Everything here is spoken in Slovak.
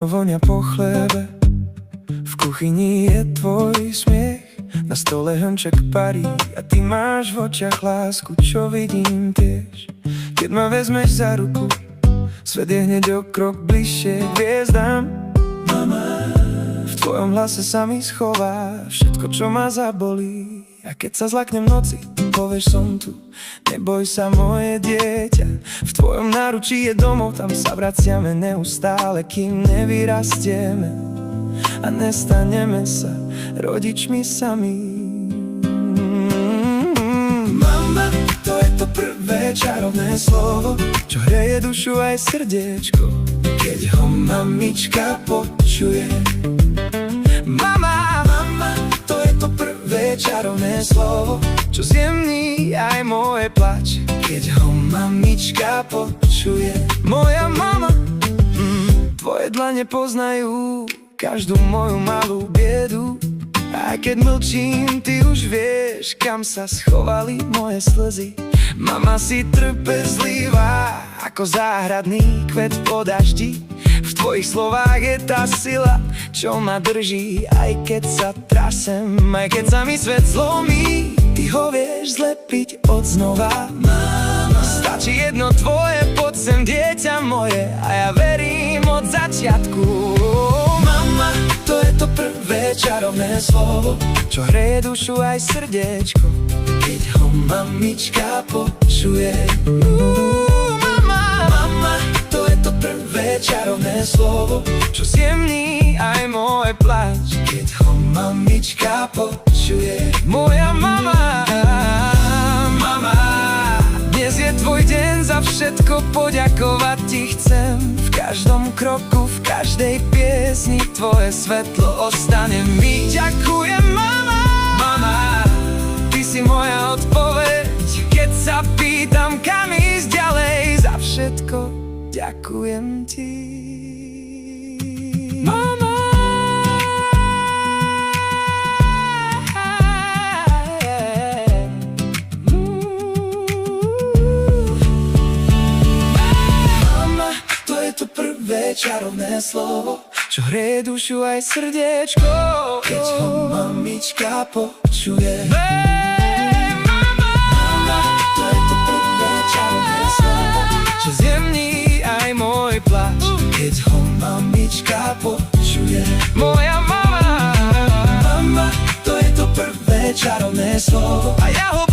Vonia po chlebe, v kuchyni je tvoj smiech, na stole hrnček parí a ty máš v očiach lásku, čo vidím tiež. Keď ma vezmeš za ruku, svet je hneď o krok bližšie k hviezdám. Mama, v tvojom hlase sa mi schová všetko, čo ma zabolí. A keď sa zlaknem v noci, povieš som tu, neboj sa moje dieťa. V tvojom náručí je domov, tam sa vraciame neustále, kým nevyrastieme a nestaneme sa rodičmi sami. Mama, to je to prvé čarovné slovo, čo hreje dušu aj srdiečko, keď ho mamička počuje. Mama, mama, to je to prvé čarovné slovo, čo zjemní aj moje plač, keď ho mamička počuje. Moja mama, tvoje dlane poznajú každú moju malú biedu. A keď mlčím, ty už vieš, kam sa schovali moje slzy. Mama, si trpezlivá ako záhradný kvet po daždi. V tvojich slovách je tá sila, čo ma drží, aj keď sa trasem, aj keď sa mi svet zlomí. Ty ho vieš zlepiť od znova. Mama, stačí jedno tvoje, poď sem dieťa moje, a ja verím od začiatku. Mama, to je to prvé čarovné slovo, čo hreje dušu aj srdiečko, keď ho mamička počuje. Mama, mama, to je to prvé čarovné slovo, čo zjemní aj môj pláč, keď ho mamička počuje. Moja mama, mama, dnes je tvoj deň, za všetko poďakovať ti chcem. V každom kroku, v každej piesni tvoje svetlo ostane mi. Ďakujem, mama, mama, ty si moja odpoveď, keď sa pýtam, kam ísť ďalej. Za všetko ďakujem ti, mama. Mama, to je to prvé čarovné slovo, čo hreje dušu aj srdiečko, keď ho mamička počuje. Mama, to je to prvé čarovné slovo, čo zjemní aj môj pláč, keď ho mamička počuje. Moja mama, mama, to je to prvé čarovné slovo, a ja ho